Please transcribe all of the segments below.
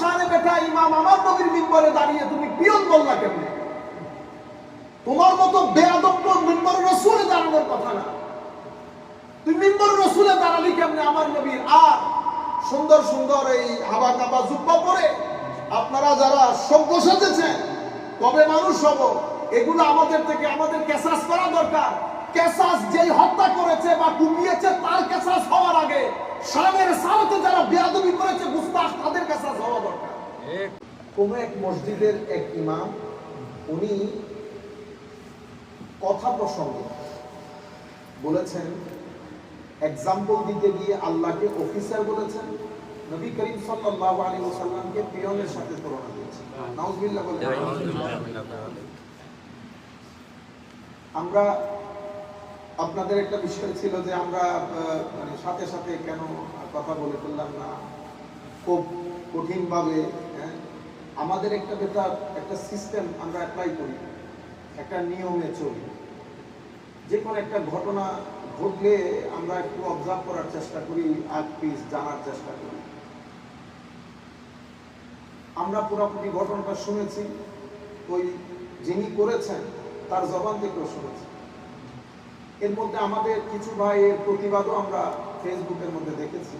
শানে বেটা ইমাম আমার নবীর মিম্বরে দাঁড়িয়ে তুমি পিয়ন বললা কেমনে? তোমার মতো বেয়াদব মিম্বর রাসূলে দাঁড়ানোর কথা না। তুমি মিম্বর রাসূলে দাঁড়ালি কেমনে আমার নবীর? আর সুন্দর সুন্দর এই হাবা কাবা জুব্বা পরে আপনারা যারা সভ্য সেজেছেন, কবে মানুষ হব, এগুলো আমাদের থেকে আমাদের কেসাস করা দরকার। কেসাস যেই হত্যা করেছে বা কুপিয়েছে তার কেসাস হওয়ার আগে শামের সালতে যারা বেয়াদবি করেছে গুস্তাখ তাদের কেসাস হওয়া দরকার। কোন এক মসজিদের এক ইমাম উনি কথা প্রসঙ্গে বলেছেন, এক্সাম্পল দিতে গিয়ে আল্লাহকে অফিসার বলেছেন, নবী করিম সাল্লাল্লাহু আলাইহি ওয়াসাল্লামকে পিয়নের সাথে তুলনা করেছেন। নাউজুবিল্লাহ বলেন। আমরা আপনাদের একটা বিষয় ছিল যে আমরা মানে সাথে সাথে কেন কথা বলে ফেললাম না, খুব কঠিন ভাবে। আমাদের একটা সিস্টেম আমরা অ্যাপ্লাই করি, একটা নিয়মে চলি। যে কোনো একটা ঘটনা ঘটলে আমরা একটু অবজার্ভ করার চেষ্টা করি, আগ পিছ জানার চেষ্টা করি। আমরা পুরোপুরি ঘটনাটা শুনেছি, ওই যিনি করেছেন তার জবান থেকেও শুনেছি। এর মধ্যে আমাদের কিছু ভাইয়ের প্রতিবাদও আমরা ফেসবুকের মধ্যে দেখেছি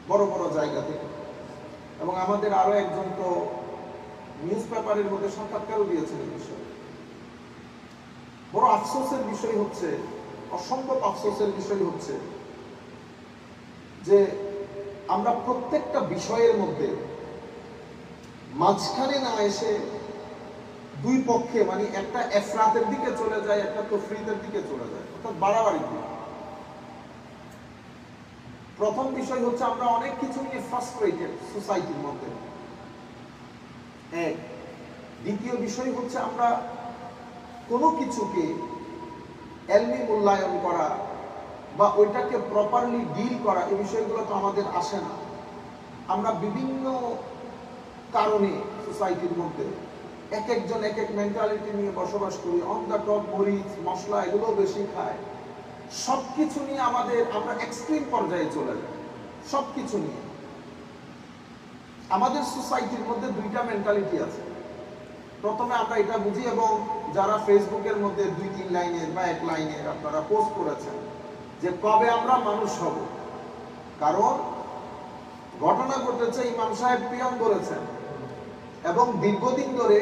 বড় বড় জায়গা থেকে, এবং আমাদের আরো একজন তো নিউজ পেপারের মধ্যে সাক্ষাৎকারও দিয়েছেন এই বিষয়ে। বড় আফসোসের বিষয় হচ্ছে, অসম্ভব আফসোসের বিষয় হচ্ছে যে আমরা প্রত্যেকটা বিষয়ের মধ্যে মাঝখানে না এসে দুই পক্ষে, মানে একটা এফরাতের দিকে চলে যায়, একটা তফরিতের দিকে চলে যায়, অর্থাৎ বাড়াবাড়ির দিকে। প্রথম বিষয় হচ্ছে আমরা অনেক কিছু নিয়ে ফ্রাস্ট্রেটেড সোসাইটির মধ্যে, এক। দ্বিতীয় বিষয় হচ্ছে আমরা কোনো কিছুকে এলমি মূল্যায়ন করা বা ওইটাকে প্রপারলি ডিল করা, এই বিষয়গুলো তো আমাদের আসে না। আমরা বিভিন্ন কারণে সোসাইটির মধ্যে এক একজন এক এক মেন্টালিটি নিয়ে বসবাস করি। অন দ্য টপ মরিচ মশলা এগুলো বেশি খায়, সবকিছু নিয়ে আমরা এক্সট্রিম পর্যায়ে চলে যাই। সবকিছু নিয়ে আমাদের সোসাইটির মধ্যে দুইটা মেন্টালিটি আছে। প্রথমে আমরা এটা বুঝি, এবং যারা ফেসবুকের মধ্যে 2-3 লাইনের বা 1 লাইনের আপনারা পোস্ট করেছেন যে কবে আমরা মানুষ হব। কারণ ঘটনা ঘটেছে, ইমাম সাহেব পিয়ন বলেছেন, এবং দীর্ঘদিন ধরে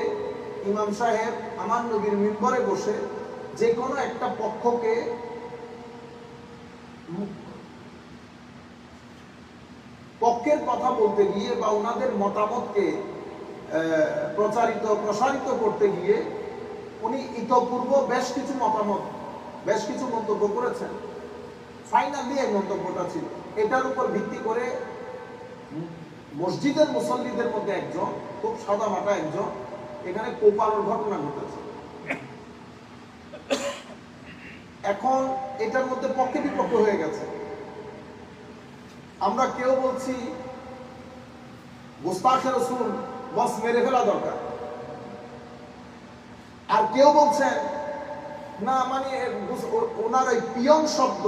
ইমাম সাহেব আমার নবীর মিম্বরে বসে যে কোনো একটা পক্ষকে পক্ষের কথা বলতে গিয়ে বা ওনাদের মতামতকে প্রসারিত করতে গিয়ে উনি ইতপূর্ব বেশ কিছু মন্তব্য করেছেন। ফাইনালি এই মন্তব্যটা ছিল, এটার উপর ভিত্তি করে মসজিদের মুসল্লিদের মধ্যে একজন, খুব সাদামাটা একজন, এখানে কোপানোর ঘটনা ঘটেছে। এখন এটার মধ্যে পক্ষে বিপক্ষ হয়ে গেছে। আমরা কেউ বলছি গুস্তাখে রাসূল বস মেরে ফেলা দরকার, আর কেউ বলছেন না, মানে ওনার এই পিয়ন শব্দ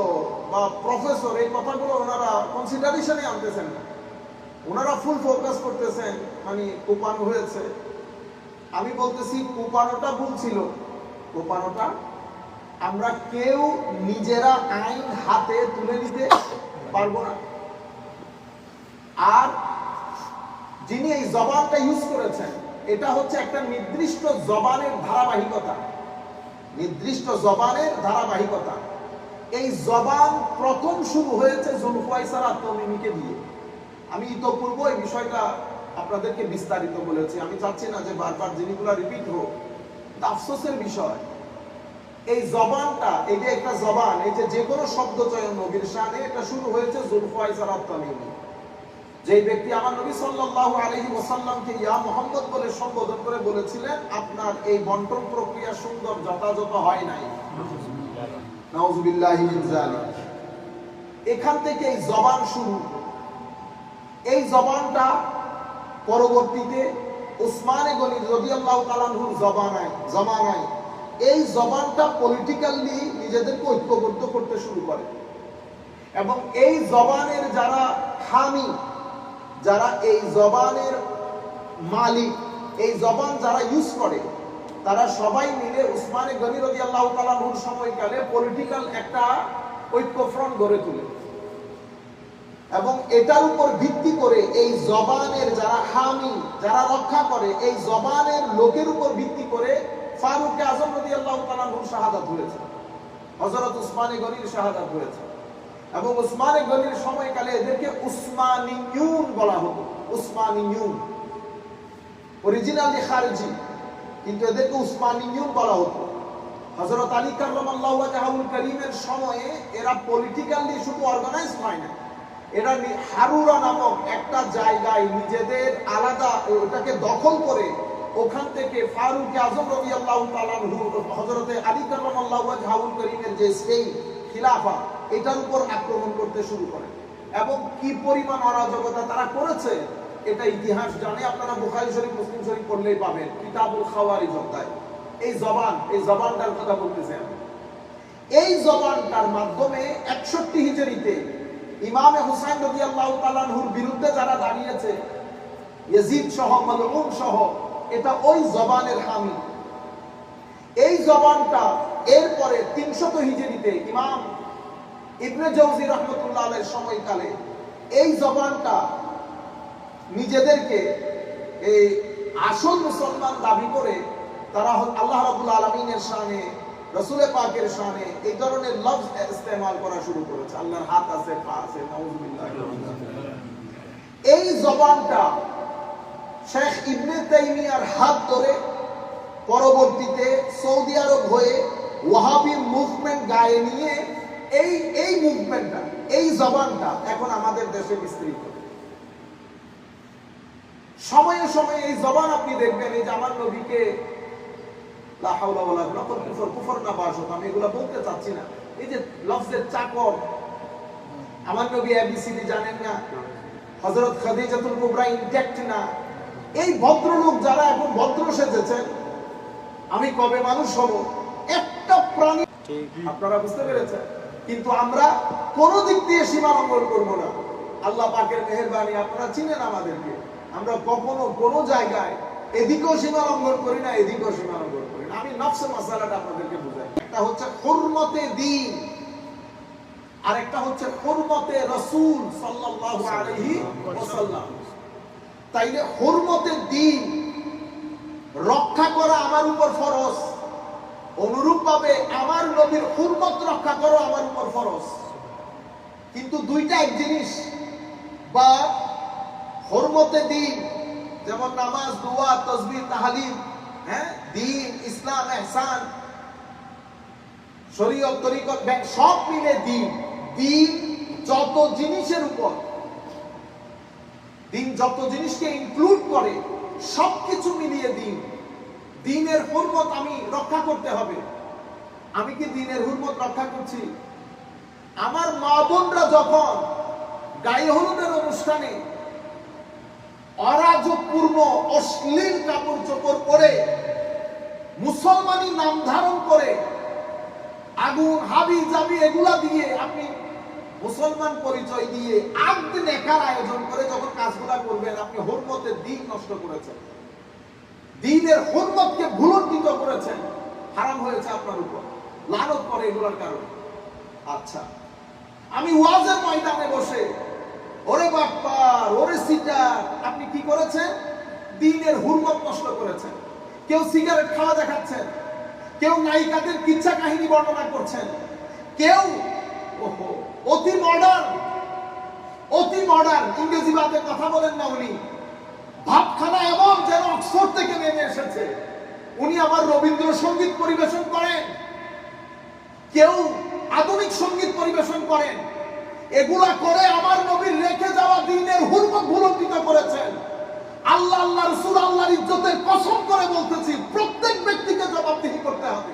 বা প্রফেসর এই কথাগুলো ওনারা কনসিডারেশনে আনতেছেন না, ওনারা ফুল ফোকাস করতেছেন মানে কোপানো হয়েছে। আমি বলতেছি কোপানোটা ভুল ছিল। কোপানোটা আমরা কেউ নিজেরা আইন হাতে তুলে নিতে পারবো না। আর যিনি এই জবানটা ইউজ করেছেন, এটা হচ্ছে একটা নির্দিষ্ট জবানের ধারাবাহিকতা। এই জবান প্রথম শুরু হয়েছে জুলফাইসার আত-তামিমিকে দিয়ে। আমি ইতোপূর্ব এই বিষয়টা আপনাদেরকে বিস্তারিত বলেছি, আমি চাচ্ছি না যে বারবার জিনিসগুলো রিপিট হোক। আফসোসের বিষয়, এই জবানটা, এই যে একটা জবান, এই যে কোনো শব্দ চয়ন নবীর শানে, এটা শুরু হয়েছে জুলফাইসার আত-তামিমি, যে ব্যক্তি আমার নবী সাল্লাল্লাহু আলাইহি ওয়াসাল্লামকে ইয়া মুহাম্মদ বলে সম্বোধন করে বলেছিলেন, আপনার এই বন্টন প্রক্রিয়া সুন্দর যথাযথ হয় নাই। নাউযুবিল্লাহি মিন যালিক। এখান থেকে এই জবান শুরু। এই জবানটা পরবর্তীতে উসমানে গনি রাদিয়াল্লাহু তাআলা আনহুর জমানায় এই জবানটা পলিটিক্যালি নিজেদেরকে ঐক্যবদ্ধ করতে শুরু করে, এবং এই জবানের যারা হামি, যারা এই জবানের মালিক, এই জবান যারা ইউজ করে তারা সবাই মিলে উসমানে গনি রাদিয়াল্লাহু তাআলা আনহুর সময়কালে পলিটিক্যাল একটা ঐক্যফ্রন্ট গড়ে তোলে এবং এটার উপর ভিত্তি করে এই জবানের যারা হামি, যারা রক্ষা করে, এই জবানের লোকের উপর ভিত্তি করে ফারুক আজম রাদিয়াল্লাহু তাআলা আনহুর শাহাদাত হয়েছে, হযরত উসমানে গনির শাহাদাত হয়েছে। এবং উসমানে গনির সময়কালে এদেরকে উসমানিয়ুন বলা হতো, উসমানিয়ুন, অরিজিনালি খারিজি, কিন্তু এদেরকে উসমানিয়ুন বলা হতো। হযরত আলী কাররামাল্লাহু ওয়াজহাহুল কারীমের সময়ে এরা পলিটিক্যালি শুধু অর্গানাইজড হয় না, এরা হারুরা নামক একটা জায়গায় নিজেদের আলাদা ওটাকে দখল করে ওখান থেকে ফারুক আজম রাদিয়াল্লাহু তাআলা আনহু, হযরত আলী কাররামাল্লাহু ওয়াজহাহুল কারীমের যে স্টেট খিলাফা, এটার উপর আক্রমণ করতে শুরু করে। এবং কি পরিমাণ অরাজকতা তারা করেছে এটা ইতিহাস জানে, আপনারা বুখারী শরীফ, মুসলিম শরীফ পড়লেই পাবেন, কিতাবুল খাওয়ারিজ অধ্যায়। এই জবানটার কথা বলতেছে আমি। এই জবানটার মাধ্যমে 61 হিজরিতে ইমামে হুসাইন রাদিয়াল্লাহু তাআলা আনহুর বিরুদ্ধে যারা দাঁড়িয়েছে, ইয়াজিদ সহ, মালউন সহ, এটা ওই জবানের হামি। এই জবানটা এরপরে 300 হিজরিতে ইমাম ইবনে জাওজি রাহমাতুল্লাহ আলাইহির সময়কালে এই জবানটা নিজেদেরকে এই আসল মুসলমান দাবি করে তারা আল্লাহ রাব্বুল আলামিনের শানে, রাসূল পাকের শানে এই ধরনের লফজ ইস্তেমাল করা শুরু করেছে। আল্লাহর হাত আছে, পা আছে, নাউযুবিল্লাহ। এই জবানটা শেখ ইবনে তাইমিয়ার হাত ধরে পরবর্তীতে সৌদি আরব হয়ে ওয়াহাবি মুভমেন্ট গায়ে নিয়ে এই মুভমেন্টটা, এই জবানটা এখন আমাদের দেশে বিস্তৃত। সময়ে সময়ে এই জবান আপনি দেখবেন, এই যে আমার নবীকে লা হাওলা ওয়ালা কুফর না বাসত, আমি এগুলো বলতে চাচ্ছি না। এই যে লফজের চাকর, আমার নবী এবিসিডি জানেন না, হযরত খাদিজাতুল কুবরা ইনট্যাক্ট না, এই ভদ্রলোক যারা এখন ভদ্র সেজেছেন, আমি কবে মানুষ হব, একটা প্রাণী, আপনারা বুঝতে পেরেছেন? কিন্তু আমরা কোন দিক দিয়ে সীমা লঙ্ঘন করব না। আল্লাহ পাকের মেহেরবানি, আপনারা চিনেন আমাদেরকে, আমরা কখনো কোনো জায়গায় এদিকেও সীমা লঙ্ঘন করি না, এদিকেও সীমা লঙ্ঘন করি না। আমি নফসের মাসালাটা আপনাদেরকে বুঝাই। একটা হচ্ছে হুরমতে দ্বীন, আর একটা হচ্ছে হুরমতে রাসূল সাল্লাল্লাহু আলাইহি ওয়াসাল্লাম। তাইলে হুরমতে দ্বীন রক্ষা করা আমার উপর ফরজ, অনুরূপভাবে আমার নবীর হুরমত রক্ষা করা আমার উপর ফরজ। কিন্তু দুইটা এক জিনিস। বা হুরমতে দ্বীন যেমন নামাজ, দোয়া, তাসবিহ, তাহলিল, দ্বীন, ইসলাম, ইহসান, শরীয়ত, তরিকত, সব মিলে দ্বীন। দ্বীন যত জিনিসের উপর, দ্বীন যত জিনিসকে ইনক্লুড করে, সবকিছু মিলিয়ে দ্বীন। দ্বীনের হুরমত আমি রক্ষা করতে হবে। আমি কি দ্বীনের হুরমত রক্ষা করছি? আমার মা বোনরা যখন গায়ে হলুদের অনুষ্ঠানে অরাজকপূর্ণ অশ্লীল কাপড় চোপড় পরে, মুসলমানি নাম ধারণ করে, আগুন, হাবি জাবি এগুলা দিয়ে আপনি মুসলমান পরিচয় দিয়ে আব্দ নেকার আয়োজন করে যখন কাজগুলা করবেন, আপনি হুরমতের দ্বীন নষ্ট করেছেন, দ্বীনের হুরমতকে ভুলণ্ঠিত করেছেন, হারাম হয়েছে আপনার উপর, লানত করে এগুলোর কারণে। আচ্ছা, আমি ওয়াজের ময়দানে বসে, ওরে বাপ্পার, ওরে সিটার, আপনি কি করেছেন? দ্বীনের হুরমত নষ্ট করেছেন। কেউ সিগারেট খাওয়া দেখাচ্ছেন, কেউ নায়িকাদের কিচ্ছা কাহিনী বর্ণনা করছেন, কেউ অতি মডার্ন ইংরেজি বাদে কথা বলেন না, উনি ভাবখানা এমন যেন অক্সফোর্ড থেকে নেমে এসেছে, উনি আবার রবীন্দ্রসঙ্গীত পরিবেশন করেন, কেউ আধুনিক সঙ্গীত পরিবেশন করেন। এগুলা করে আমার নবীর রেখে যাওয়া দ্বীনের হুরমত ভুলণ্ঠিত করেছেন। আল্লাহ, আল্লাহ রাসূল, আল্লাহর ইজ্জতের কসম করে বলতেছি, প্রত্যেক ব্যক্তিকে জবাবদিহি করতে হবে।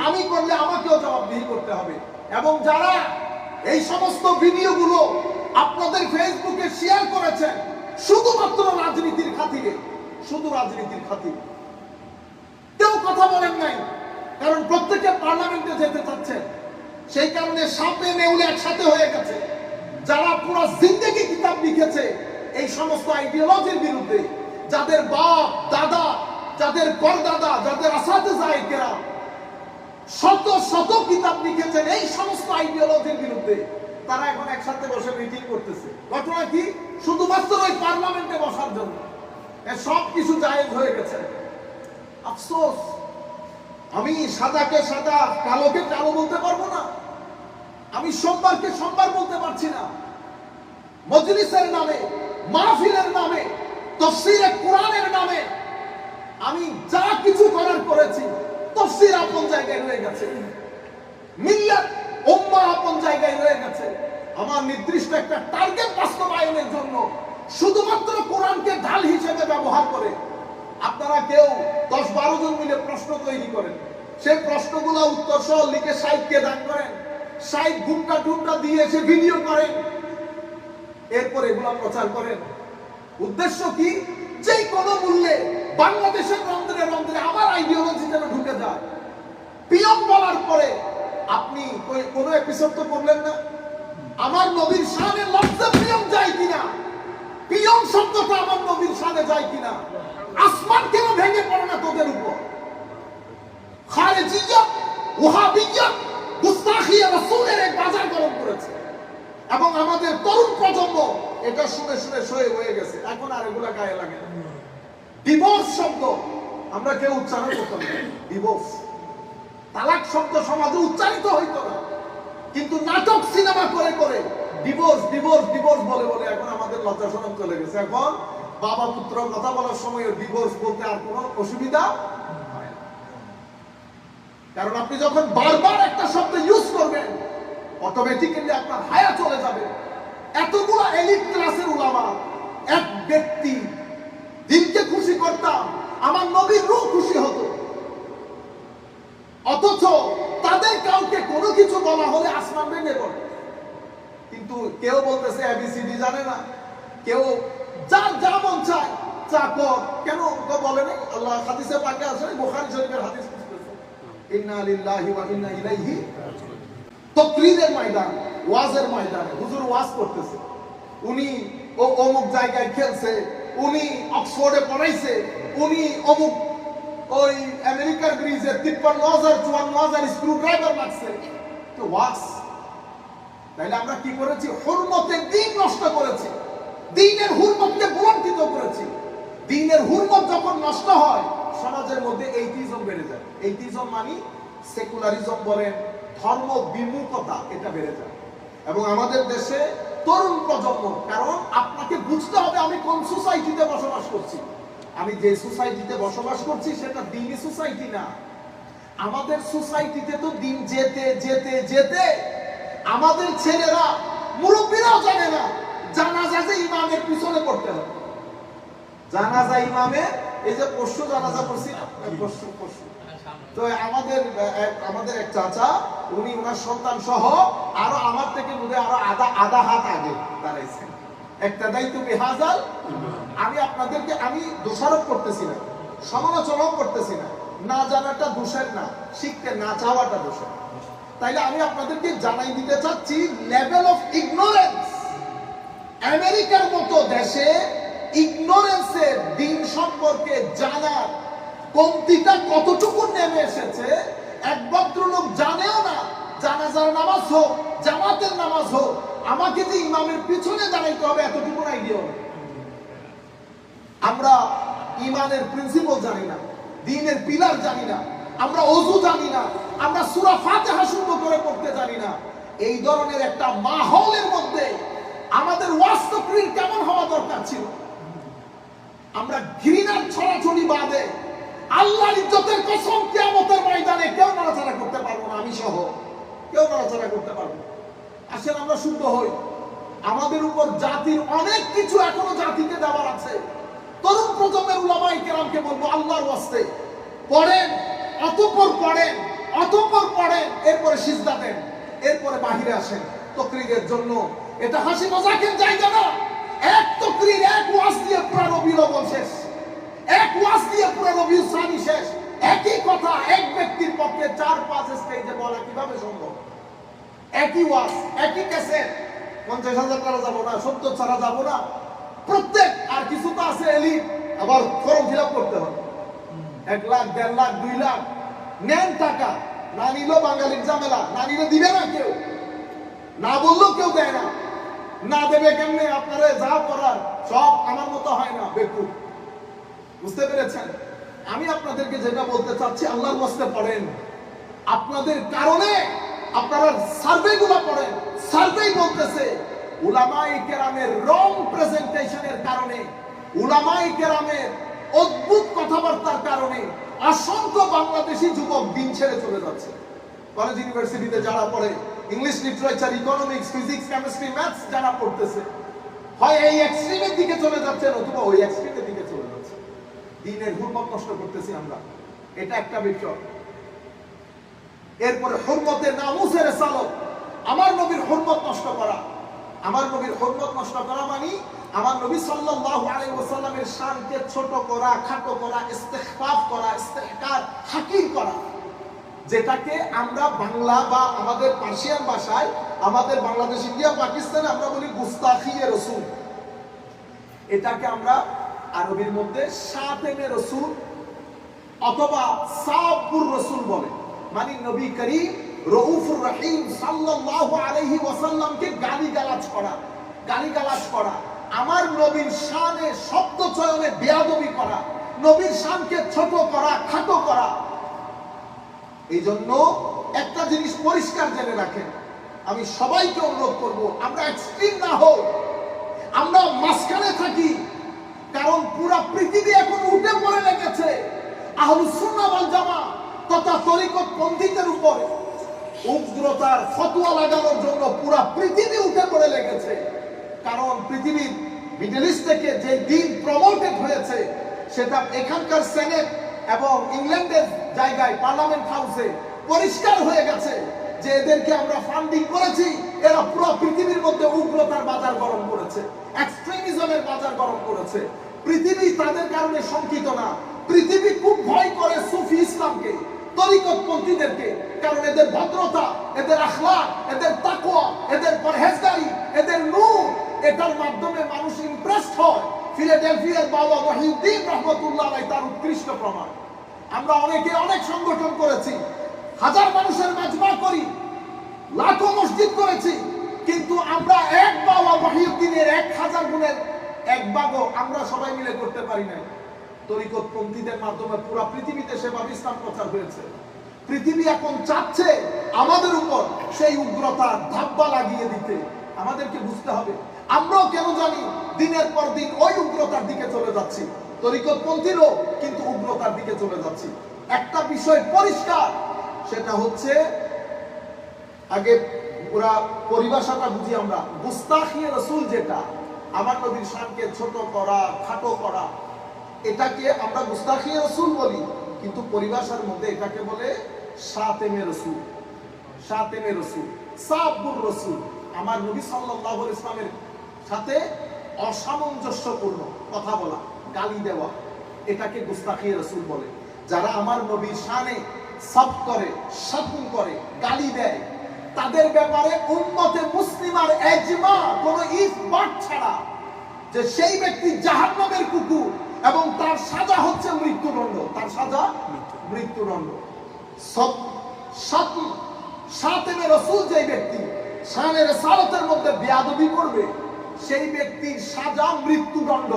আমি করলে আমাকেও জবাবদিহি করতে হবে। এবং যারা এই সমস্ত ভিডিওগুলো আপনাদের ফেসবুকে শেয়ার করেছেন, শুধুমাত্র রাজনীতির খাতিরে, শুধু রাজনীতির খাতিরে, কেউ কথা বলেন নাই, কারণ প্রত্যেকে পার্লামেন্টে যেতে চাচ্ছেন, সেই কারণে সাপে নেউলে একসাথে হয়ে গেছে। যারা পুরো জিন্দেগি কিতাব লিখেছে এই সমস্ত আইডিওলজির বিরুদ্ধে, যাদের বাপ দাদা, যাদের পরদাদা, যাদের আসাতেজায়ে কেরাম শত শত কিতাব লিখেছেন এই সমস্ত আইডিওলজির বিরুদ্ধে, তারা এখন একসাথে বসে মিটিং করতেছে। ঘটনা কি? শুধুমাত্র ওই পার্লামেন্টে বসার জন্য। সব কিছু জায়েজ হয়ে গেছে। আফসোস, আমি সাদাকে সাদা, কালোকে কালো বলতে পারবো না। আমি সোমবারকে সোমবার বলতে পারছি না। মজলিসের নামে, মাহফিলের নামে, তাফসীরে কোরআনের নামে আমি যা কিছু করার করেছি। তাফসীর আপন জায়গায় রয়ে গেছে, মিল্লাত উম্মাহ আপন জায়গায় রয়ে গেছে। আমার নির্দিষ্ট একটা টার্গেট বাস্তবায়নের জন্য শুধুমাত্র কোরআনকে ঢাল হিসেবে ব্যবহার করে আপনারা কেউ 10-12 জন মিলে প্রশ্ন তৈরি করেন, সেই প্রশ্নগুলো উত্তর সহ লিখে সাইডকে দান করেন, সাইড ঘুমটা টুমটা দিয়ে এসে ভিডিও করেন, এরপর এগুলো প্রচার করেন। উদ্দেশ্য কি? যে কোনো মূল্যে বাংলাদেশের রন্ধ্রে রন্ধ্রে আমার আইডিওলজি যেন ঢুকে যায়। পিয়ন বলার পরে আপনি কোন এপিসোড তো করলেন না, আমার নবীর শানে লফজে পিয়ন যায় কিনা, পিয়ন শব্দটা আমার নবীর শানে যায় কিনা। আসমান কেন ভেঙে পড়ে না তোদের উপর? খারেজিয়া, ওয়াহাবিয়া, গুস্তাখিয়া রাসূলের এক বাজার গরম করেছে এবং আমাদের তরুণ প্রজন্ম এটা শুনে শুনে সয়ে হয়ে গেছে। এখন আর এগুলা গায়ে লাগে না। ডিভোর্স শব্দ আমরা কেউ উচ্চারণ করতাম না। ডিভোর্স, তালাক শব্দ সমাজে উচ্চারিত হইতো না, কিন্তু নাটক সিনেমা করে করে ডিভোর্স ডিভোর্স ডিভোর্স বলে বলে এখন আমাদের লজ্জা শরম চলে গেছে। এখন বাবা পুত্র কথা বলার সময় ডিভোর্স বলতে আর কোনো অসুবিধা হয় না, কারণ আপনি যখন বারবার একটা শব্দ ইউজ করবেন অটোমেটিক্যালি আপনার হায়া চলে যাবে। এতগুলো এলিট ক্লাসের উলামা, এক ব্যক্তি দিনকে খুশি করতাম, আমার নবীর রূহ খুশি হতো, অথচ তাদের কাউকে কোনো কিছু বলা হলে আসমান ভেঙে পড়ে। কিন্তু কেউ বলতেছে এবিসিডি জানে না, কেউ যার যা মন চায় চা কর, কেন বলে না? আল্লাহ হাদিসে পাকে আছে, বুখারী শরীফের হাদিস বলতেছে ইন্না লিল্লাহি ওয়া ইন্না ইলাইহি। তাকরীরের ময়দান, ওয়াজের ময়দানে হুজুর ওয়াজ করতেছে, উনি অমুক জায়গায় খেলছে, উনি অক্সফোর্ডে পড়াইছে, উনি অমুক ওই আমেরিকার ব্রিজে 53,000-54,000 স্ক্রু ড্রাইভার লাগছে। তো ওয়াজ, তাইলে আমরা কি করেছি? হুরমতের দিন নষ্ট করেছি, দ্বীনের হুরমতকে বঞ্চিত করেছি। দ্বীনের হুরমত যখন নষ্ট হয় সমাজের মধ্যে এইটিজম বেড়ে যায়। এইটিজম মানে সেকুলারিজম বলেন, ধর্ম বিমুখতা, এটা বেড়ে যায়। এবং আমাদের দেশে তরুণ প্রজন্ম, কারণ আপনাকে বুঝতে হবে আমি কোন সোসাইটিতে বসবাস করছি। আমি যে সোসাইটিতে বসবাস করছি সেটা দ্বীনি সোসাইটি না। আমাদের সোসাইটিতে তো দিন যেতে যেতে যেতে আমাদের ছেলেরা, মুরব্বীরাও জানে না জানাজা যে ইমামের পিছনে পড়তে হবে। জানাজা ইমামে, এই যে পরশু জানাজা পড়ছি না, পরশু তো আমাদের এক চাচা, উনি ওনার সন্তান সহ আরো আমার থেকে বোধহয় আরো আধা হাত আগে দাঁড়াইছেন। একটা দায়িত্ব বেহাজাল। আমি আপনাদেরকে আমি দোষারোপ করতেছি না, সমালোচনাও করতেছি না, না জানাটা দোষের না, শিখতে না চাওয়াটা দোষের। তাইলে আমি আপনাদেরকে জানাই দিতে চাচ্ছি লেভেল অফ ইগনোরেন্স। আমেরিকার মতো দেশে ইগনোরেন্সের দিন সম্পর্কে জানার কমতিটা কতটুকু নেমে এসেছে। এক ভদ্রলোক জানেও না জানাজার নামাজ হোক, জামাতের নামাজ হোক, আমাকে যে ইমামের পিছনে দাঁড়াইতে হবে এতটুকু আইডিয়া নেই। আমরা ইমানের প্রিন্সিপাল জানি না, দ্বীনের পিলার জানি না, আমরা ওযু জানি না, আমরা সূরা ফাতিহা শুদ্ধ করে পড়তে জানি না। এই ধরনের একটা মাহৌলের মধ্যে আমাদের ওয়াজ তাকরীর কেমন হওয়া দরকার ছিল? আমরা ঘৃণার ছড়াছড়ি বাদে আল্লাহর ইজ্জতের কসম কিয়ামতের ময়দানে কেউ নড়াচড়া করতে পারবো না, আমি সহ কেউ নড়াচড়া করতে পারবো না। আসেন আমরা শুদ্ধ হই। আমাদের উপর জাতির অনেক কিছু এখনো জাতিকে দেওয়ার আছে। তরুণ প্রজন্মের উলামায়ে কেরামকে বলবো আল্লাহর ওয়াস্তে পড়েন, অতঃপর পড়েন, অতঃপর পড়েন, এরপরে সিজদা দেন, এরপরে বাহিরে আসেন তাকরীরের জন্য। এটা হাসি মজাকের জায়গা না। এক তাকরীর, এক ওয়াজ দিয়ে পুরো রবিউল আউয়াল শেষ, এক ওয়াজ দিয়ে পুরো রবিউল সানি শেষ। একই কথা এক ব্যক্তির পক্ষে 4-5 স্টেজে বলা কিভাবে সম্ভব? একই ওয়াজ, একই ক্যাসেট, 50,000 টাকা যাবো না, 70 ছাড়া যাবো না। প্রত্যেক আর কিছু তো আছে এলিট, আবার ফর্ম ফিল আপ করতে হবে। 1 লাখ, 1.5 লাখ, 2 লাখ নেন টাকা, না নিলেও বাঙালির ঝামেলা, না নিলে দিবে না কেউ, না বললেও কেউ দেয় না। না দেবে কেমনে? আপনারা যা করার সব আমার মতো হয় না, বেকুব। বুঝতে পেরেছেন? আমি আপনাদেরকে যেটা বলতে চাচ্ছি, আল্লাহর ওয়াস্তে পড়েন। আপনাদের কারণে আপনারা সার্ভেগুলো পড়েন, সার্ভে বলতেছে উলামায়ে কেরামের রং প্রেজেন্টেশনের কারণে, উলামায়ে কেরামের অদ্ভুত কথাবার্তার কারণে অসংখ্য বাংলাদেশি যুবক দিন ছেড়ে চলে যাচ্ছে। কলেজ ইউনিভার্সিটিতে যারা পড়ে, English literature, economics, physics, chemistry, maths যারা পড়তেছে, হয় এই এক্সট্রিমের দিকে চলে যাচ্ছে অথবা ওই এক্সট্রিমের দিকে চলে যাচ্ছে। দ্বীনের হুরমত নষ্ট করতেছি আমরা, এটা একটা বিষয়। এরপরে হুরমতের নামুসের সালত, আমার নবীর হুরমত নষ্ট করা। আমার নবীর হুরমত নষ্ট করা মানে আমার নবী সাল্লাল্লাহু আলাইহি ওয়াসাল্লামের শানকে ছোট করা, খাটো করা, ইস্তেখফাফ করা, ইস্তেহকার, হাকির করা, যেটাকে আমরা বাংলা বা আমাদের পার্সিয়ান ভাষায়, আমাদের বাংলাদেশ, ইন্ডিয়া, পাকিস্তানে আমরা বলি গুস্তাখিয়ে রাসূল। এটাকে আমরা আরবির মধ্যে শাতেমে রাসূল অথবা সাব্বুর রাসূল বলে। মানে নবী করিম রউফুর রহিম সাল্লাল্লাহু আলাইহি ওয়াসাল্লামকে গালিগালাজ করা, গালিগালাজ করা, আমার নবীর শানে শব্দ চয়নে বেয়াদবি করা, নবীর শানকে ছোট করা, খাটো করা। এই জন্য একটা জিনিস পরিষ্কার জেনে রাখেন, আমি সবাইকে অনুরোধ করব, আমরা এক্সট্রিম না হই, আমরা মাঝখানে থাকি। কারণ পুরা পৃথিবী এখন উঠে পড়ে লেগেছে আহলুস সুন্নাহ ওয়াল জামাত তথা তরিকত পন্থীদের উপর উগ্রতার ফতোয়া লাগানোর জন্য পুরা পৃথিবী উঠে পড়ে লেগেছে। কারণ পৃথিবীর মিডল ইস্ট থেকে যে দিন প্রমোটেড হয়েছে, সেটা এখানকার সেনেট এবং ইংল্যান্ডের জায়গায় পার্লামেন্ট হাউসে পরিষ্কার হয়ে গেছে যে এদেরকে আমরা ফান্ডিং করেছি, এরা পুরো পৃথিবীর মধ্যে উগ্রতার বাজার গরম করেছে, এক্সট্রিমিজমের বাজার গরম করেছে। পৃথিবী তাদের কারণে শঙ্কিত না, পৃথিবী খুব ভয় করে সুফি ইসলামকে, তরিকতপন্থীদেরকে। কারণ এদের ভদ্রতা, এদের আখলাক, এদের তাকওয়া, এদের পরহেজগারি, এদের নূর, এটার মাধ্যমে মানুষ ইমপ্রেসড হয়। ফিলাডেলফিয়ার বাবা ওয়াহিউদ্দিন রাহমাতুল্লাহ আলাইহি তার উৎকৃষ্ট প্রমাণ। আমরা অনেকে অনেক সংগঠন করেছি, হাজার মানুষের মাজমা করি, লাখো মসজিদ করেছি, কিন্তু আমরা এক বাবা ওয়াহিউদ্দিনের 1000 গুণের এক ভাগও আমরা সবাই মিলে করতে পারি নাই। তরিকতপন্থীদের মাধ্যমে পুরো পৃথিবীতে সেভাবে ইসলাম প্রচার হয়েছে। পৃথিবী এখন চাচ্ছে আমাদের উপর সেই উগ্রতার ধাব্বা লাগিয়ে দিতে। আমাদেরকে বুঝতে হবে, আমরাও কেন জানি দিনের পর দিন ওই উগ্রতার দিকে চলে যাচ্ছি, তরিকতপন্থীরও কিন্তু উগ্রতার দিকে চলে যাচ্ছি। একটা বিষয় পরিষ্কার, সেটা হচ্ছে, আগে পুরা পরিভাষাটা বুঝি আমরা। গুস্তাখিয়ে রাসূল যেটা, আমার নবীর শানকে ছোট করা, খাটো করা, এটাকে আমরা গুস্তাখিয়ে রাসূল বলি, কিন্তু পরিভাষার মধ্যে এটাকে বলে শাতেমে রাসূল। শাতেমে রাসূল, সাব্বুর রাসূল, আমার নবী সাল্লাল্লাহু আলাইহি ওয়াসাল্লামের সাথে অসামঞ্জস্যপূর্ণ কথা বলা, গালি দেওয়া, এটাকে গুস্তাখিয়ে রাসূল বলে। যারা আমার নবীর শানে সাব করে, শাতম করে, গালি দেয়, তাদের ব্যাপারে উম্মতে মুসলিমার ইজমা, কোন ইফ বাট ছাড়া, যে সেই ব্যক্তি জাহান্নামের কুকুর এবং তার সাজা হচ্ছে মৃত্যুদণ্ড, তার সাজা মৃত্যুদণ্ড। শাতেমে রাসূল যেই ব্যক্তি শানে রিসালাতের মধ্যে বেয়াদবি করবে, সেই ব্যক্তির সাজা মৃত্যুদণ্ড।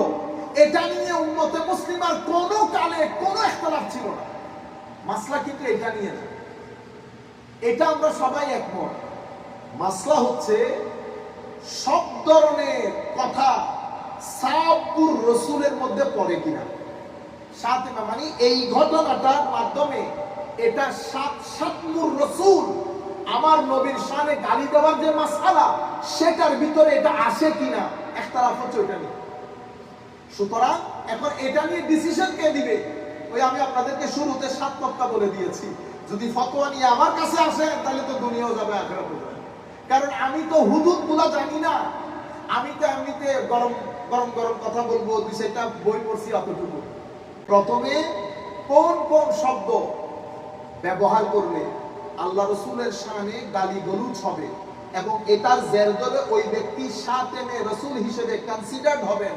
এটা নিয়ে উম্মতে মুসলিমার কোনো কালে কোনো ইখতিলাফ ছিল না। মাসলা কিন্তু এটা নিয়ে না, এটা আমরা সবাই একমত। মাসলা হচ্ছে সব ধরনের কথা সাব্বুর রাসূলের মধ্যে পড়ে কিনা। শাতেমা মানে এই ঘটনাটার মাধ্যমে এটা শাতমুর রাসূল, আমার নবীর শানে গালি দেওয়ার যে মাসআলা, সেটার ভিতরে এটা আসে কিনা, ইখতিলাফ হচ্ছে ওটা নিয়ে। সুতরাং এখন এটা নিয়ে ডিসিশন কে দিবে? ওই আমি আপনাদেরকে শুরুতে 7 তক্তা বলে দিয়েছি। যদি ফতোয়া নিয়ে আমার কাছে আসেন, তাহলে তো দুনিয়াও যাবে, আখিরাতও যাবে। কারণ আমি তো হুদুদগুলো জানি না, আমি তো এমনিতে গরম গরম গরম কথা বলবো, 2-4টা বই পড়ছি, অতটুকু। প্রথমে কোন কোন শব্দ ব্যবহার করলে আল্লাহ রাসূলের শানে গালি গলুজ হবে এবং এটার জের ধরে ওই ব্যক্তি শাতেমে রাসূল হিসেবে কনসিডারড হবেন,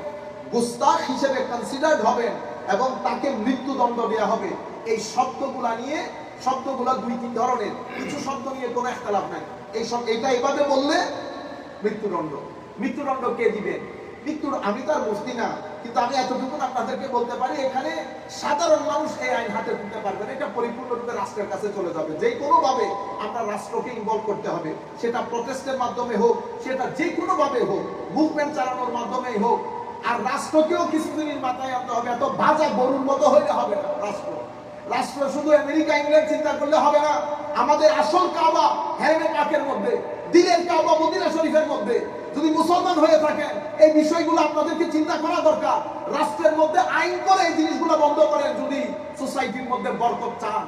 গুস্তাখ হিসেবে কনসিডার্ড হবেন এবং তাকে মৃত্যুদণ্ড দেওয়া হবে। এই শব্দগুলা নিয়ে, শব্দগুলা দুই তিন ধরনের, কিছু শব্দ নিয়ে কোনো একতলাপ নাই। এই সব এটা এভাবে বললে মৃত্যুদণ্ড। মৃত্যুদণ্ড কে দিবেন? আমি তো আর বুঝতি না, কিন্তু আমি এতটুকু আপনাদেরকে বলতে পারি, এখানে সাধারণ মানুষ এই আইন হাতে তুলতে পারবে না। এটা পরিপূর্ণরূপে রাষ্ট্রের কাছে চলে যাবে। যে কোনো ভাবে আমরা রাষ্ট্রকে ইনভলভ করতে হবে, সেটা প্রটেস্টের মাধ্যমে হোক, সেটা যে কোনো ভাবে হোক, মুভমেন্ট চালানোর মাধ্যমেই হোক। আর রাষ্ট্রকেও কিছুদিনের মাথায় আনতে হবে। এত বাজা গরুর মতো হইলে হবে না। রাষ্ট্র শুধু আমেরিকা ইংল্যান্ড চিন্তা করলে হবে না। আমাদের আসল কাবা হেরেমে পাকের মধ্যে, দিলের কাবা মদিনা শরীফের মধ্যে যদি মুসলমান হয়ে থাকেন, এই বিষয়গুলো আপনাদেরকে চিন্তা করা দরকার। রাষ্ট্রের মধ্যে আইন করে এই জিনিসগুলো বন্ধ করেন যদি সোসাইটির মধ্যে বরকত চান।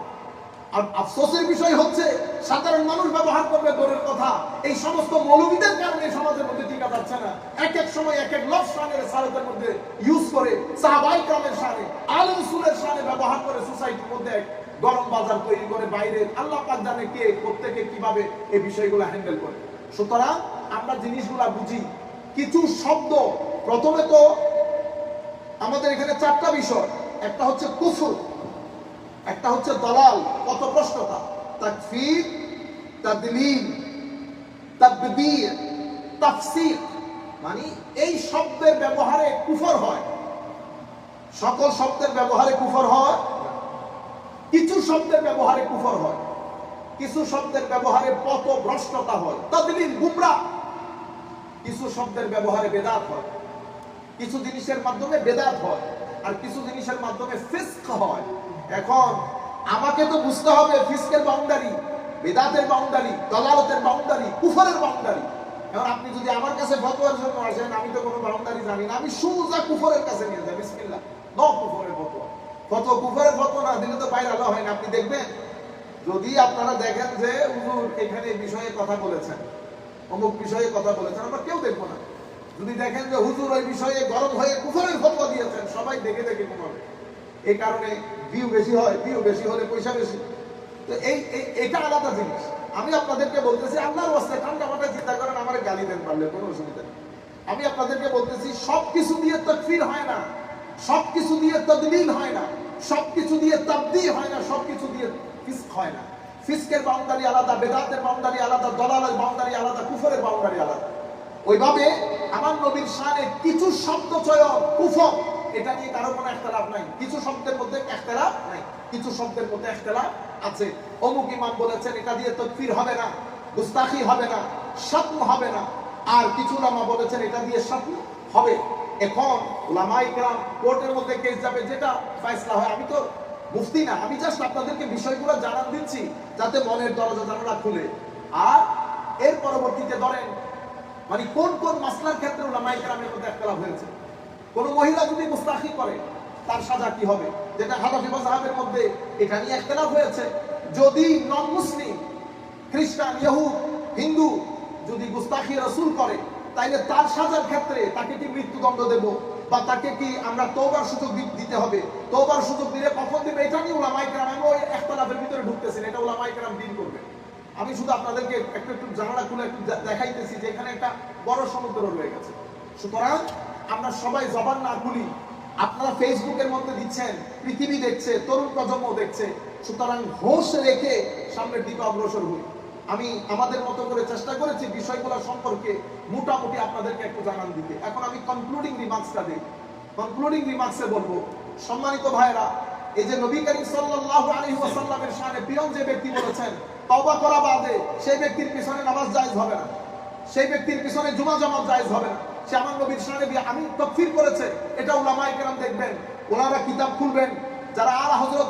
আর আফসোসের বিষয় হচ্ছে সাধারণ মানুষ ব্যবহার করবে দূরের কথা, এই সমস্ত মৌলবীদের কারণে সমাজের মধ্যে টিকা যাচ্ছে না। এক এক সময় এক এক লফজ শানের সালাতের মধ্যে ইউজ করে, সাহাবাই کرامের শানে, আলে রাসূলের শানে ব্যবহার করে সোসাইটির মধ্যে গরম বাজার তৈরি করে। বাইরে আল্লাহ পাক জানে কে প্রত্যেকে কিভাবে এই বিষয়গুলো হ্যান্ডেল করে। সুতরাং আমরা জিনিসগুলা বুঝি। কিছু শব্দ, প্রথমে তো আমাদের এখানে চারটা বিষয়। একটা হচ্ছে কুফর, একটা হচ্ছে দলাল, পথভ্রষ্টতা, তাকফীর, তাদলিল, তাকবীর, তাফসীর। মানে এই শব্দের ব্যবহারে কুফর হয়। সকল শব্দের ব্যবহারে কুফর হয়, কিছু শব্দের ব্যবহারে কুফর হয়, কিছু শব্দের ব্যবহারে পথভ্রষ্টতা হয়, তাদলিল, গুমরাহ। কিছু শব্দের ব্যবহারে বেদাত হয়, কিছু জিনিসের মাধ্যমে বেদাত হয়, আর কিছু জিনিসের মাধ্যমে ফিস্ক হয়। এখন আমাকে তো বুঝতে হবে ফিস্কের বাউন্ডারি, বেদাতের বাউন্ডারি, দলালতের বাউন্ডারি, কুফরের বাউন্ডারি। এখন আপনি যদি আমার কাছে ফতোয়ার জন্য আসেন, আমি তো কোনো বাউন্ডারি জানি না, আমি সোজা কুফরের কাছে নিয়ে যাই। বিসমিল্লাহ, নো কুফরের ফতোয়া। কুফরের ফতোয়া না দিলে তো বাইরে আলো হয় না। আপনি দেখবেন, যদি আপনারা দেখেন যে হুজুর এখানে বিষয়ে কথা বলেছেন, অমুক বিষয়ে কথা বলেছেন, আমরা কেউ দেখবো না। যদি দেখেন যে হুজুর ওই বিষয়ে গরম হয়ে কুফরের ফতোয়া দিয়েছেন, সবাই দেখে দেখে কমাবে। এই কারণে ভিউ বেশি হয়, ভিউ বেশি হলে পয়সা বেশি। তো এটা আলাদা জিনিস। আমি আপনাদেরকে বলতেছি, আল্লাহর ওয়াস্তে ঠান্ডা মাথায় চিন্তা করেন, আমার গালি দেন পারলে কোনো অসুবিধা নেই। আমি আপনাদেরকে বলতেছি, সবকিছু দিয়ে তাকফীর হয় না, সবকিছু দিয়ে তাদলিল হয় না, সবকিছু দিয়ে তাবদীল হয় না, সবকিছু দিয়ে ফিস্ক হয় না। ফিস্কের বাউন্ডারি আলাদা, বেদাতের বাউন্ডারি আলাদা, দলালের বাউন্ডারি আলাদা, কুফরের বাউন্ডারি আলাদা। ওইভাবে আমার নবীর শানে কিছু শব্দ চয়ন কুফর, এটা নিয়ে কারো কোনো ইখতিলাফ নাই। কিছু শব্দের মধ্যে ইখতিলাফ নাই, কিছু শব্দের মধ্যে ইখতিলাফ আছে। অমুক ইমাম বলেছেন এটা দিয়ে তাকফীর হবে না, গুস্তাখি হবে না, শাতম হবে না। আর কিছু উলামা বলেছেন এটা দিয়ে শাতম হবে। এখন উলামায়ে কেরাম কোর্টের মধ্যে কেস যাবে, যেটা ফয়সালা হয়। আমি তো মুফতি না, আমি জাস্ট আপনাদেরকে বিষয়গুলো জানান দিচ্ছি যাতে মনের দরজা জানালা খুলে। আর এর পরবর্তীতে ধরেন, মানে কোন কোন মাসলার ক্ষেত্রে উলামায়ে কেরামের মধ্যে ইখতিলাফ হয়েছে। কোন মহিলা যদি গুস্তাখি করে তার সাজা কি হবে, যেটা হানাফি মাযহাবের মধ্যে এটা নিয়ে ইখতিলাফ হয়েছে। যদি নন মুসলিম, খ্রিস্টান, ইহুদ, হিন্দু যদি গুস্তাখি রাসূল করে, তাইলে তার সাজার ক্ষেত্রে তাকে কি মৃত্যুদণ্ড দেব, বা তাকে কি আমরা তওবার সুযোগ দিতে হবে? তওবার সুযোগ দিলে কখন দেবে, এটা নিয়ে উলামায়ে কেরাম, আমি ওই ইখতিলাফের ভিতরে ঢুকতেছি না, এটা উলামায়ে কেরাম ডিল করবে। আমি শুধু আপনাদেরকে একটু জানালা খুলে দেখাইতেছি যে এখানে একটা বড় সমুদ্র রয়ে গেছে। সুতরাং আমরা সবাই জবান না খুলি। আপনারা ফেসবুকের মধ্যে দিচ্ছেন, পৃথিবী দেখছে, তরুণ প্রজন্ম দেখছে। সুতরাং হোশ রেখে সামনের দিকে অগ্রসর হই। আমি আমাদের মতো করে চেষ্টা করেছি বিষয়গুলো সম্পর্কে মোটামুটি আপনাদেরকে একটু জানান দিতে। এখন আমি কনক্লুডিং রিমার্কসটা দিই। কনক্লুডিং রিমার্কসে বলবো, সম্মানিত ভাইরা, এই যে নবী করিম সাল্লাল্লাহু আলাইহি ওয়াসাল্লামের শানে পিয়ন যে ব্যক্তি বলেছেন তওবা করা বাদে সেই ব্যক্তির পিছনে নামাজ জায়েজ হবে না, সেই ব্যক্তির পিছনে জুমা জামাত জায়েজ হবে না। সে আমার নবীর শানে আমি তাকফীর করেছে, এটা উলামায়ে কেরাম দেখবেন, ওনারা কিতাব খুলবেন, যারা আলা হযরত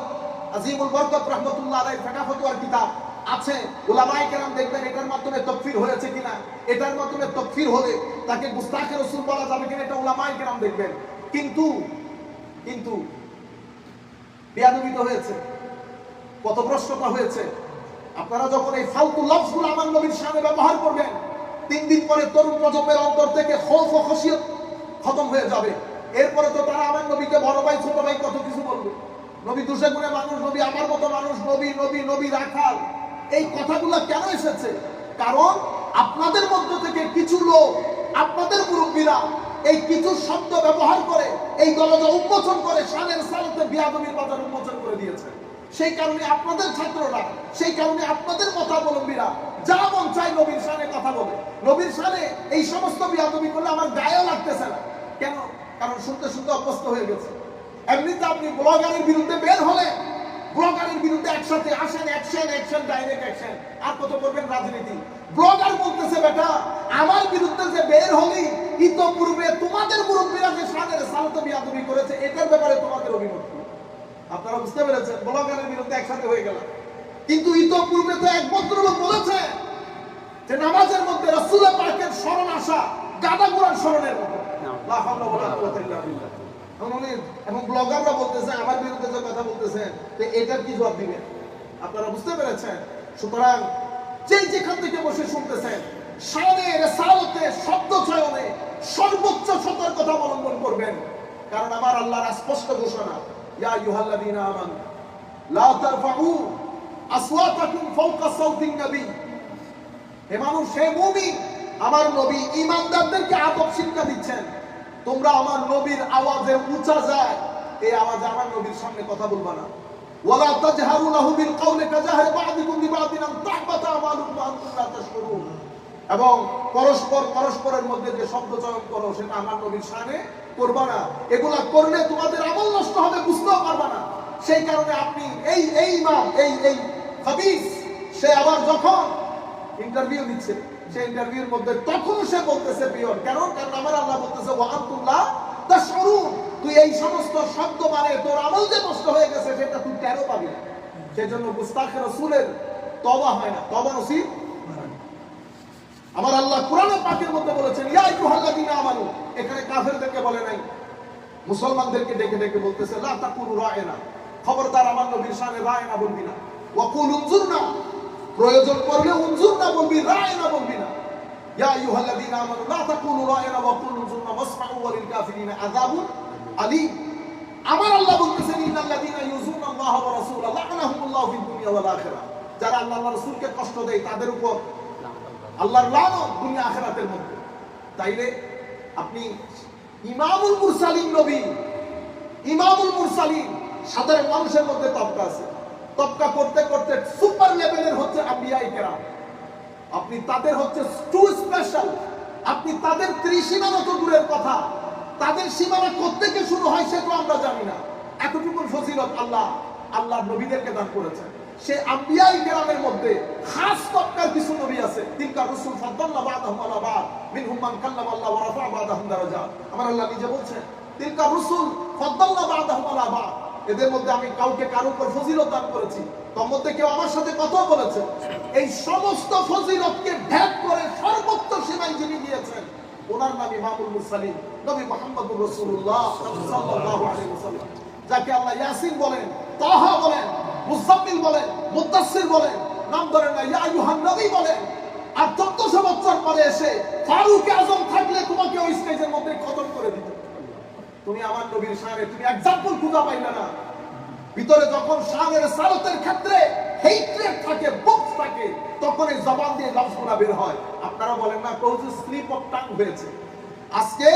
আজিমুল বরকত রাহমাতুল্লাহ আলাইহি ফিকহ ফতোয়ার কিতাব আছে, উলামায়ে কেরাম দেখবেন এটার মাধ্যমে তাকফীর হয়েছে কিনা। এটার মাধ্যমে তাকফীর হলে তাকে গুস্তাখে রাসূল বলা যাবে কিনা, এটা উলামায়ে কেরাম দেখবেন। কিন্তু বেয়াদবি তো হয়েছে, পথভ্রষ্টতা হয়েছে। আপনারা যখন এই ফালতু লফজগুলো আমার নবীর শানে ব্যবহার করবেন, 3 দিন পরে তরুণ প্রজন্মের অন্তর থেকে খৌফ ও খশিয়ত খতম হয়ে যাবে। এরপরে তো তারা আমার নবীকে বড় ভাই ছোট ভাই কত কিছু বলবে। নবী দুশে গুণে মানুষ, নবী আমার মতো মানুষ, নবী নবী নবী রাখাল। এই কথাগুলো কেন এসেছে? কারণ আপনাদের মধ্য থেকে কিছু লোক, আপনাদের মুরব্বীরা এই কিছু শব্দ ব্যবহার করে এই দরজা উন্মোচন করে শানের সালাতে বিয়াদবির বাজার উন্মোচন করে দিয়েছে। সেই কারণে আপনাদের ছাত্ররা, সেই কারণে আপনাদের মতাবলম্বীরা যা মন চায় নবীর শানে কথা বলে। নবীর শানে এই সমস্ত বিয়াদবি করলে আমার গায়েও লাগতেছে না। কেন? কারণ শুনতে শুনতে অভ্যস্ত হয়ে গেছে। এমনিতে আপনি ব্লগারের বিরুদ্ধে বের হলে, ব্লগারের বিরুদ্ধে একসাথে আসেন, অ্যাকশন, ডাইরেক্ট অ্যাকশন, আর কত করবেন রাজনীতি। ব্লগার বলতেছে বেটা আমার বিরুদ্ধে যে বের হলি, ইতোপূর্বে তোমাদের মুরব্বীরা যে শানের সালাতে বিয়াদবি করেছে এটার ব্যাপারে তোমাদের অভিমত কি? আপনারা বুঝতে পেরেছেন? ব্লগারের বিরুদ্ধে একসাথে হয়ে গেল। কিন্তু ইতোপূর্বে তো এক ভদ্রলোক বলেছে যে নামাজের মধ্যে রাসূল পাকের স্মরণ আসা গাদা ঘোড়ার স্মরণের মতো। লা হাওলা ওয়ালা কুওয়াতা ইল্লা বিল্লাহ। এবং ব্লগাররা বলতেছে আমার বিরুদ্ধে যে কথা বলতেছেন, তো এটার কি জবাব দিবেন? আপনারা বুঝতে পেরেছেন? সুতরাং যেখান থেকে বসে শুনতেছেন, শানে রিসালাতে শব্দ চয়নে সর্বোচ্চ সতর্কতা অবলম্বন করবেন। কারণ আমার আল্লাহর স্পষ্ট ঘোষণা, ইয়া আইয়ুহাল্লাযীনা আমানু লা তারফাউ আসওয়াতাকুম ফাওকা সাওতিন নবী। হে মানুষ, হে মুমিন, আমার নবী ঈমানদারদেরকে আদব শিক্ষা দিচ্ছেন, তোমরা আমার নবীর আওয়াজে উঁচা যায় এই আওয়াজে আমার নবীর সামনে কথা বলবা না। ওয়ালা তাজহারু লাহু বিল কওলি কাজাহরি বা'দিকুম লিবা'দিন আন তাহবাতা আমালুকুম ওয়া আনতুম লা তাশকুরুন। এবং পরস্পরের মধ্যে যে শব্দ চয়ন করো সেটা আমার নবীর শানে করবা না। এগুলা করলে তোমাদের আমল নষ্ট হবে, বুঝতেও পারবা না। সেই কারণে আপনি এই ইমাম এই হাদিস সে আবার যখন ইন্টারভিউ দিচ্ছে, সেই ইন্টারভিউর মধ্যে তখন সে বলতেছে পিওর। কারণ আমার আল্লাহ বলতেছে ওয়া আনতুম লা তাশকুরুন, তুই এই সমস্ত শব্দ মানে তোর আমল যে নষ্ট হয়ে গেছে সেটা তুই টেরও পাবি না। সেজন্য মুস্তাকে রাসূলের তওবা হয় না, তওবা নসিব। আমার আল্লাহ কোরআনে পাকের মধ্যে বলেছেন ইয়া আইয়ুহাল্লাযীনা আমানু, এখানে কাফেরদেরকে বলে নাই, মুসলমানদেরকে ডেকে ডেকে বলতেছে লা তাকুলু রায়না, খবরদার আমার নবীর শানে রায়না বলবি না। ওয়া কুল উনজুরনা, প্রয়োজন পড়লে উনজুরনা বলবি, রায়না বলবি না। ইয়া আইয়ুহাল্লাযীনা আমানু লা তাকুলু রায়না ওয়া কুল উনজুরনা ওয়াসমাউ ওয়া লিল কাফিরিনা আযাবুন আলীম। আমার আল্লাহ বলতেছেন ইন্নাল্লাযীনা ইউযুনা আল্লাহ ওয়া রাসূলাহু লা'নাহুমুল্লাহু ফিদ দুনিয়া ওয়াল আখিরাহ, যারা আল্লাহ ওয়া রাসূলকে কষ্ট দেয় তাদের উপর আল্লাহর লানত দুনিয়া আখিরাতের মধ্যে। তাইলে আপনি ইমামুল মুরসালিন নবী, ইমামুল মুরসালিন, সাধারণ মানুষের মধ্যে তবকা আছে, তবকা করতে করতে সুপার লেভেলের হচ্ছে আম্বিয়ায়ে কেরাম। আপনি তাদের হচ্ছে টু স্পেশাল, আপনি তাদের ত্রিসীমানা তো দূরের কথা, তাদের সীমানা কোত্থেকে শুরু হয় সেটা আমরা জানি না। এতটুকু ফজিলত আল্লাহ নবীদেরকে দান করেছেন। সে আম্বিয়ায়ে কেরামের মধ্যে খাস তবকার কিছু নবী আছে, তিলকা রাসূল ফাদ্দালনা বা'দাহুম আলা বা'দ মিনহুম মান কাল্লামা আল্লাহ ওয়া রাফা'a বা'দাহুম দারাজাত। আমার আল্লাহ নিজে বলছেন তিলকা রাসূল ফাদ্দালনা বা'দাহুম আলা বা'দ, এদের মধ্যে আমি কাউকে কারো উপর ফজিলত দান করেছি, তার মধ্যে কেউ আমার সাথে কথা বলেছে। এই সমস্ত ফজিলতকে ভেদ করে সর্বোচ্চ সীমায় যিনি গিয়েছেন ওনার নাম ইমামুল মুরসালিন নবী মুহাম্মদুর রাসূলুল্লাহ সাল্লাল্লাহু আলাইহি ওয়াসাল্লাম, যাকে আল্লাহ ইয়াসিন বলেন, তাহা বলেন, মুজাম্মিল বলেন, মুদাসসির বলেন, নাম ধরেন না, ইয়া আইয়ুহান নবী বলেন। আর 1400 বছর পরে এসে ফারুক আজম থাকলে তোমাকে ওই স্টেজের মধ্যে খতম করে দিত। তুমি আমার নবীর শানে তুমি एग्जांपल খুঁজে পাইলে না। ভিতরে যখন শানের সালাতের ক্ষেত্রে হেট্রেড থাকে, বক্স থাকে, তখন এই জবান দিয়ে লফজগুলো বের হয়। আপনারা বলেন না কৌজু স্লিপ অফ টাং হয়েছে। আজকে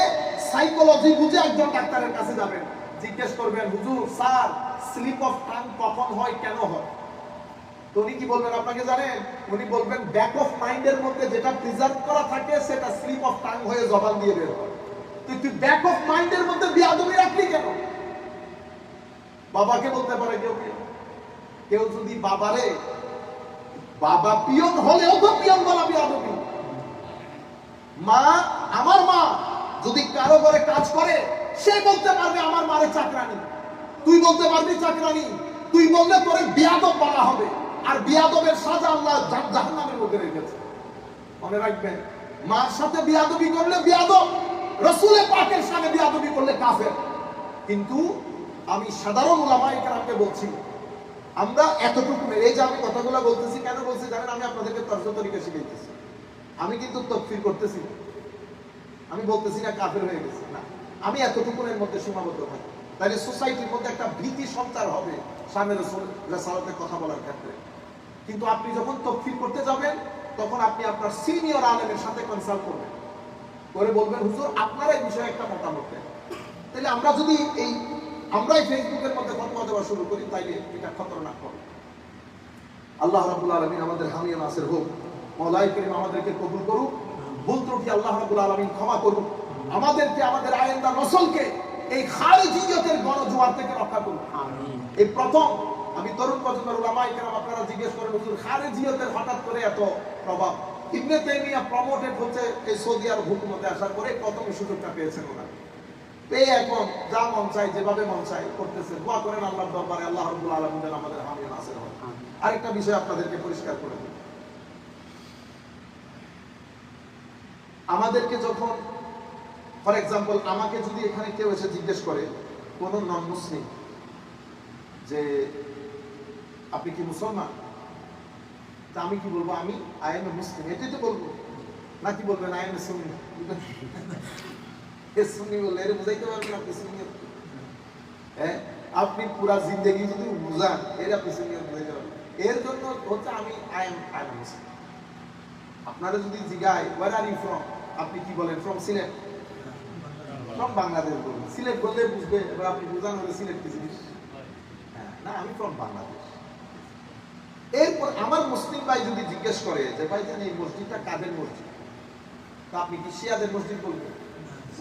সাইকোলজি বুঝে একজন ডাক্তারের কাছে যাবেন, জিজ্ঞেস করবেন হুজুর স্যার স্লিপ অফ টাং কখন হয়, কেন হয়? তো উনি কি বলবেন আপনাকে জানেন? উনি বলবেন ব্যাক অফ মাইন্ডের মধ্যে যেটা প্রিজার্ভ করা থাকে সেটা স্লিপ অফ টাং হয়ে জবান দিয়ে বের হয়। তুই ব্যাক অফ মাইন্ডের মধ্যে বিয়াদবি রাখলি কেন? বাবাকে বলতে পারে কেউ যদি বাবারে বাবা পিয়ন হলেও তো পিয়ন বলা বিয়াদবি। মা, আমার মা যদি কারো ঘরে কাজ করে সে বলতে পারবে আমার মারে চাকরানি, তুই বলতে পারবি চাকরানি, তুই বললে তোরে বিয়াদব বলা হবে। আর বিয়াদবের সাজা আল্লাহ জাহান্নামের মধ্যে রেখেছে। মনে রাখবেন, মার সাথে বিয়াদবি করলে বিয়াদব, রাসূলে পাকের সাথে বিয়াদবি করলে কাফের। কিন্তু আমি সাধারণ উলামায়ে কেরামকে বলছি, আমরা এতটুকু এই যে আমি কথাগুলো বলতেছি, কেন বলছি জানেন? আমি আপনাদেরকে তর্জ তরিকা শিখাইতেছি। আমি কিন্তু তাকফীর করতেছি না, আমি বলতেছি না কাফের হয়ে গেছে না, আমি এতটুকুনের মধ্যে সীমাবদ্ধ থাকি। তাহলে সোসাইটির মধ্যে একটা ভীতি সঞ্চার হবে শানে রাসূল সালাতের কথা বলার ক্ষেত্রে। কিন্তু আপনি যখন তাকফীর করতে যাবেন তখন আপনি আপনার সিনিয়র আলেমের সাথে কনসাল্ট করবেন। করে বলবেন হুজুর আপনারা এই বিষয়ে একটা মতামত দেন। তাহলে আমরা যদি আমরাই ফেসবুকের মধ্যে ফতোয়া দেওয়া শুরু করি তাইলে এটা খতরনাক হবে। আল্লাহ রাব্বুল আলামিন আমাদের হামি ও নাসির হোক। মাওলাই করিম আমাদেরকে কবুল করুক, ভুল ত্রুটি আল্লাহ রাব্বুল আলামিন ক্ষমা করুক, আমাদেরকে আমাদের আয়েন্দা নসলকে এই খারিজিয়তের গণজোয়ার থেকে রক্ষা করুন। আমিন। এই প্রথম আমি তরুণ প্রজন্মের উলামায়ে কেরাম আপনারা জিজ্ঞেস করেন হুজুর খারিজিয়তের হঠাৎ করে এত প্রভাব। ইবনে তাইমিয়া প্রমোটেড হচ্ছে এই সৌদি আরব হুকুমতে আসার পরে প্রথম সুযোগটা পেয়েছেন ওনারা, পেয়ে এখন যা মন চাই যেভাবে মন চাই করতেছে। দোয়া করেন আল্লাহর দরবারে আল্লাহ রাব্বুল আলামিন যেন আমাদের হামি ও নাসির হন। আরেকটা বিষয় আপনাদেরকে পরিষ্কার করে দিই, আমাদেরকে যখন ফর এক্সাম্পল আমাকে যদি এখানে কেউ এসে জিজ্ঞেস করে কোন নন মুসলিম যে আপনি কি মুসলমান, তা আমি কি বলবো? আমি আই এম এ মুসলিম, এটাই তো বলবো। নাকি বলবেন আই এম এ সুন্নি? সুন্নি বললে এর বুঝাইতে পারবেন আপনি সুন্নি? হ্যাঁ, আপনি পুরা জিন্দেগি যদি বুঝান এর আপনি সুন্নি বুঝাইতে পারবেন। এর জন্য হচ্ছে আমি আই এম মুসলিম। আপনারা যদি জিগায় ওয়ার আর ইউ ফ্রম, আপনি কি বলেন? ফ্রম সিলেট। ফ্রম বাংলাদেশ বলবেন। সিলেট বললে বুঝবে। এবার আপনি বুঝান হলে সিলেট কি জিনিস? হ্যাঁ, না আমি ফ্রম বাংলাদেশ। এরপর আমার মুসলিম ভাই যদি জিজ্ঞেস করে যে ভাই জান এই মসজিদটা কাদের মসজিদ, তা আপনি কি শিয়াদের মসজিদ বলবেন,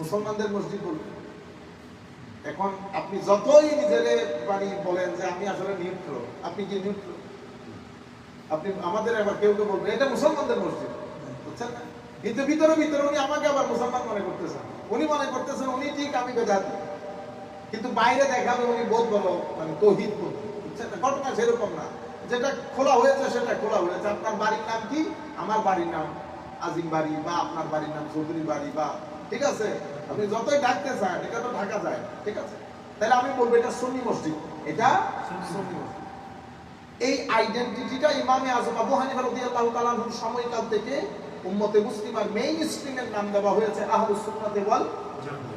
মুসলমানদের মসজিদ বলবেন? এখন আপনি যতই নিজের বাড়ি বলেন যে আমি আসলে নিউট্রাল, আপনি কি নিউট্রাল? আপনি আমাদের আবার কেউ কেউ বলবেন এটা মুসলমানদের মসজিদ, বুঝছেন না? কিন্তু ভিতরে ভিতরে উনি আমাকে আবার মুসলমান মনে করতেছেন। উনি মনে করতেছেন উনি ঠিক আমি বেদাতি, কিন্তু বাইরে দেখাবে উনি বহুত বড় মানে তৌহিদ বলতে, বুঝছেন না? ঘটনা সেরকম না। যেটা খোলা হয়েছে সেটা খোলা হয়েছে। আপনার বাড়ির নাম কি? আমার বাড়ির নাম আজিম বাড়ি, বা আপনার বাড়ির নাম চৌধুরী বাড়ি, বা ঠিক আছে আপনি যতই ডাকতে চান এটা তো ঢাকা যায়, ঠিক আছে? তাহলে আমি বলবো এটা সুন্নি মসজিদ, এটা সুন্নি মসজিদ। এই আইডেন্টিটিটা ইমামে আযম আবু হানিফা রাদিয়াল্লাহু তাআলা আনহুর সময়কাল থেকে উম্মতে মুসলিমার মেইন স্ট্রিমের নাম দেওয়া হয়েছে আহলুস সুন্নাহ ওয়াল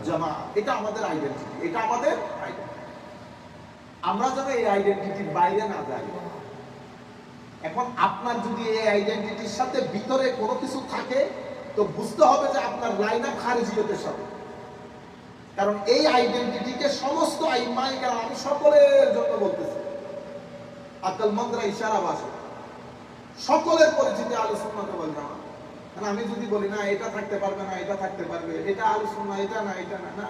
জামাআহ। এটা আমাদের আইডেন্টিটি, এটা আমাদের আইডেন্টিটি। আমরা যেন এই আইডেন্টিটির বাইরে না যাই। এখন আপনার যদি এই আইডেন্টিটির সাথে ভিতরে কোনো কিছু থাকে তো বুঝতে হবে যে আপনার লাইন আপ খারিজিয়তের সাথে। কারণ এই আইডেন্টিটিকে সমস্ত আইমায়ে কেরাম, আমি সকলের জন্য বলতেছি, আকলমন্দরা ইশারা ভাষা সকলের পরিচিতি আহলুস সুন্নাহ ওয়াল জামাআহ। কারণ আমি যদি বলি না এটা থাকতে পারবে না, এটা থাকতে পারবে, এটা আহলুস সুন্নাহ, এটা না, এটা না, না,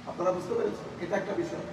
আপনারা বুঝতে পেরেছেন? এটা একটা বিষয়।